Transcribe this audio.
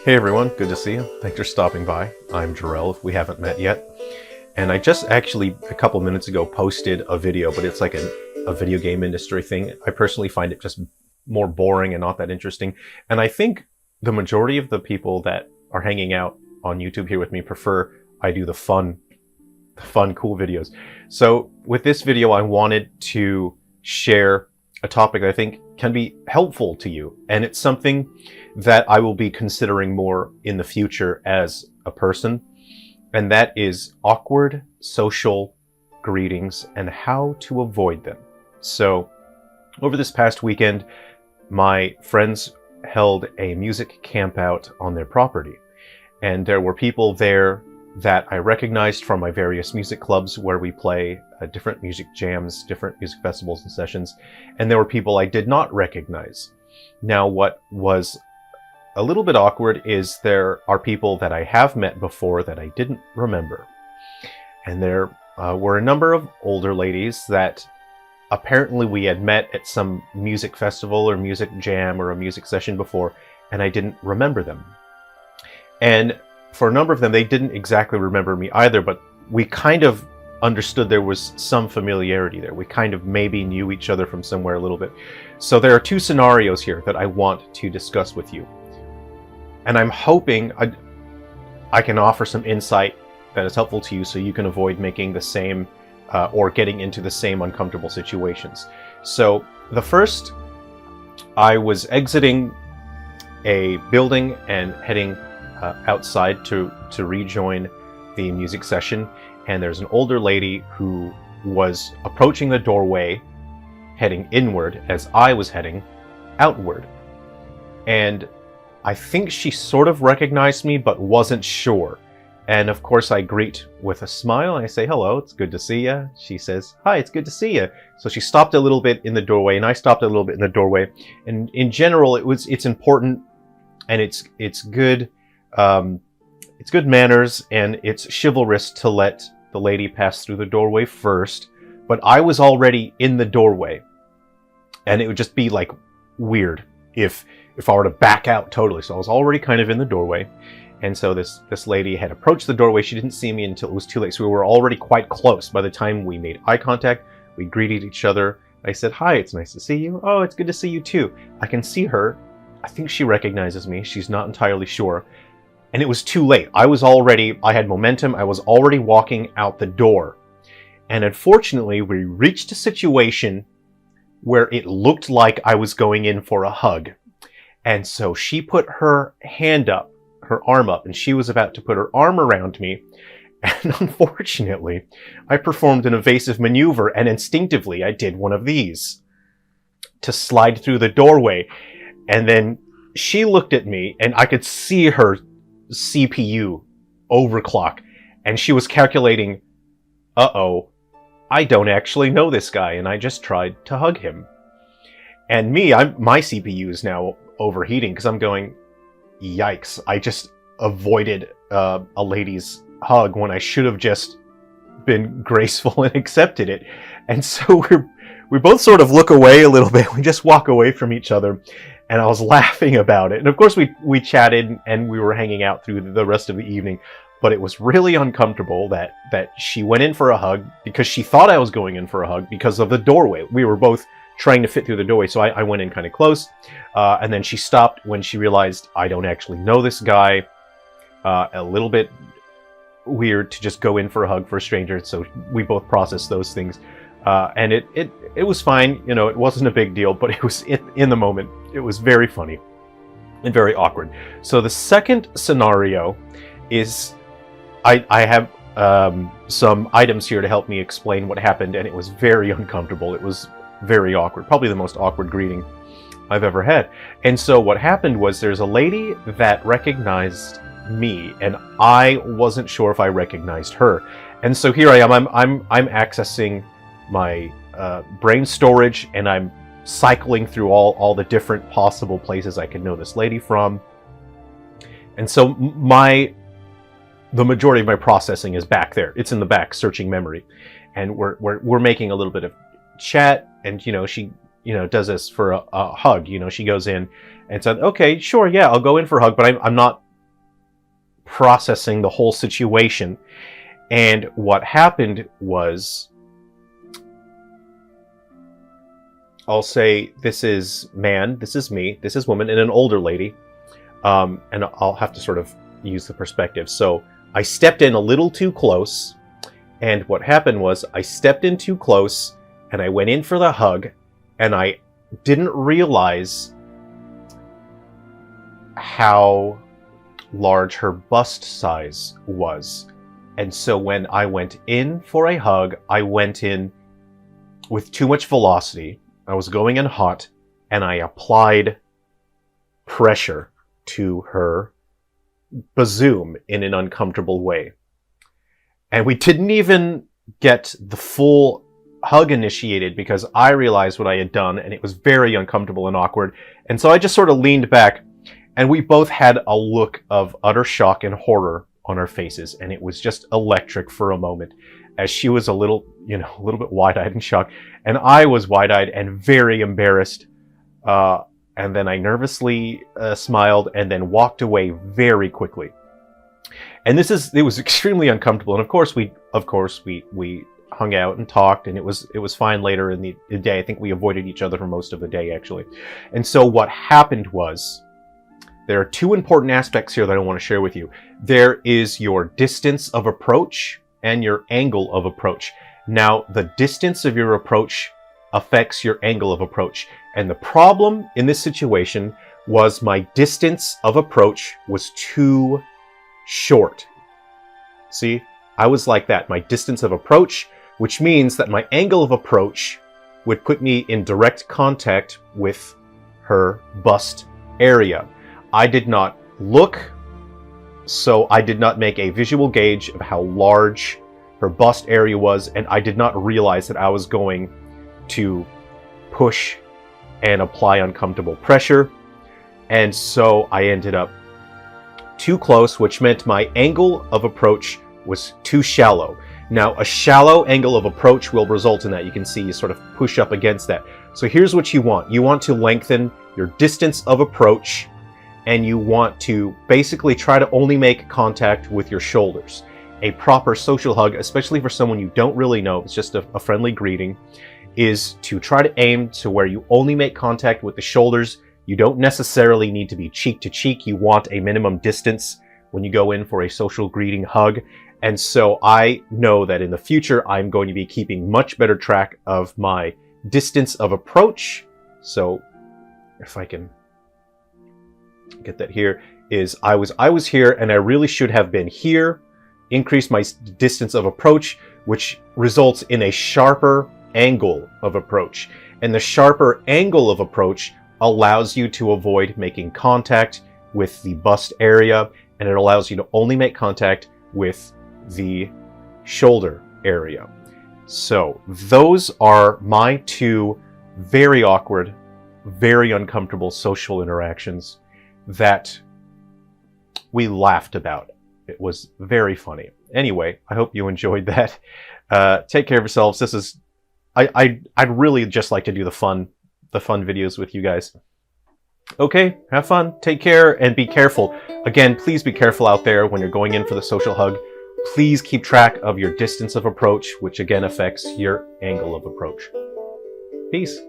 Hey everyone, good to see you. Thanks for stopping by. I'm Jerrel, if we haven't met yet. And I just actually, a couple minutes ago, posted a video, but it's like a video game industry thing. I personally find it just more boring and not that interesting. And I think the majority of the people that are hanging out on YouTube here with me prefer I do the fun, cool videos. So with this video, I wanted to share a topic that I think can be helpful to you. And it's something that I will be considering more in the future as a person. And that is awkward social greetings and how to avoid them. So over this past weekend, my friends held a music camp out on their property. And there were people there that I recognized from my various music clubs where we play different music jams, different music festivals and sessions. And there were people I did not recognize. Now, what was a little bit awkward is there are people that I have met before that I didn't remember. And there were a number of older ladies that apparently we had met at some music festival or music jam or a music session before, and I didn't remember them. And for a number of them, they didn't exactly remember me either, but we kind of understood there was some familiarity there. We kind of maybe knew each other from somewhere a little bit. So there are two scenarios here that I want to discuss with you. And I'm hoping I can offer some insight that is helpful to you so you can avoid making the same or getting into the same uncomfortable situations. So the first, I was exiting a building and heading outside to rejoin the music session, and there's an older lady who was approaching the doorway heading inward as I was heading outward. And I think she sort of recognized me but wasn't sure. And of course I greet with a smile and I say, "Hello, it's good to see you." She says, "Hi, it's good to see you." So she stopped a little bit in the doorway and I stopped a little bit in the doorway. And in general, it's important and it's good manners and it's chivalrous to let the lady pass through the doorway first. But I was already in the doorway, and it would just be like weird if I were to back out totally. So I was already kind of in the doorway, and so this lady had approached the doorway. She didn't see me until it was too late, so we were already quite close. By the time we made eye contact, we greeted each other. I said, "Hi, it's nice to see you." "Oh, it's good to see you too." I can see her. I think she recognizes me. She's not entirely sure. And it was too late. I had momentum. I was already walking out the door. And unfortunately, we reached a situation where it looked like I was going in for a hug. And so she put her arm up, and she was about to put her arm around me. And unfortunately, I performed an evasive maneuver, and instinctively I did one of these to slide through the doorway. And then she looked at me, and I could see her CPU overclock, and she was calculating, "Uh-oh, I don't actually know this guy, and I just tried to hug him." And my CPU is now overheating because I'm going, yikes, I just avoided a lady's hug when I should have just been graceful and accepted it. And so we both sort of look away a little bit. We just walk away from each other. And I was laughing about it. And of course we chatted and we were hanging out through the rest of the evening. But it was really uncomfortable that she went in for a hug because she thought I was going in for a hug because of the doorway. We were both trying to fit through the doorway. So I went in kind of close. And then she stopped when she realized I don't actually know this guy. A little bit weird to just go in for a hug for a stranger. So we both processed those things. And it was fine, it wasn't a big deal, but it was in the moment. It was very funny and very awkward. So the second scenario is I have some items here to help me explain what happened, and it was very uncomfortable. It was very awkward, probably the most awkward greeting I've ever had. And so what happened was there's a lady that recognized me, and I wasn't sure if I recognized her. And so here I am. I'm accessing my brain storage, and I'm cycling through all the different possible places I could know this lady from. And so the majority of my processing is back there. It's in the back, searching memory, and we're making a little bit of chat. And she does this for a hug. She goes in and said, "Okay, sure, yeah, I'll go in for a hug," but I'm not processing the whole situation. And what happened was, I'll say, this is man, this is me, this is woman, and an older lady. And I'll have to sort of use the perspective. So I stepped in a little too close, and what happened was I stepped in too close, and I went in for the hug, and I didn't realize how large her bust size was. And so when I went in for a hug, I went in with too much velocity. I was going in hot, and I applied pressure to her bazoom in an uncomfortable way. And we didn't even get the full hug initiated because I realized what I had done, and it was very uncomfortable and awkward. And so I just sort of leaned back, and we both had a look of utter shock and horror on our faces, and it was just electric for a moment, as she was a little bit wide-eyed and shocked, and I was wide-eyed and very embarrassed. And then I nervously smiled and then walked away very quickly. And it was extremely uncomfortable. And of course we hung out and talked, and it was fine later in the day. I think we avoided each other for most of the day, actually. And so what happened was, there are two important aspects here that I want to share with you. There is your distance of approach and your angle of approach. Now, the distance of your approach affects your angle of approach. And the problem in this situation was my distance of approach was too short. See, I was like that. My distance of approach, which means that my angle of approach would put me in direct contact with her bust area. I did not look, so I did not make a visual gauge of how large her bust area was, and I did not realize that I was going to push and apply uncomfortable pressure. And so I ended up too close, which meant my angle of approach was too shallow. Now, a shallow angle of approach will result in that. You can see you sort of push up against that. So here's what you want. You want to lengthen your distance of approach, and you want to basically try to only make contact with your shoulders. A proper social hug, especially for someone you don't really know, it's just a friendly greeting, is to try to aim to where you only make contact with the shoulders. You don't necessarily need to be cheek to cheek. You want a minimum distance when you go in for a social greeting hug. And so I know that in the future, I'm going to be keeping much better track of my distance of approach. So if I can get that here, is I was here, and I really should have been here. Increase my distance of approach, which results in a sharper angle of approach. And the sharper angle of approach allows you to avoid making contact with the bust area, and it allows you to only make contact with the shoulder area. So those are my two very awkward, very uncomfortable social interactions that we laughed about. It was very funny. Anyway, I hope you enjoyed that. Take care of yourselves. This is I'd really just like to do the fun videos with you guys. Okay, have fun, take care, and be careful. Again, please be careful out there when you're going in for the social hug. Please keep track of your distance of approach, which again affects your angle of approach. Peace.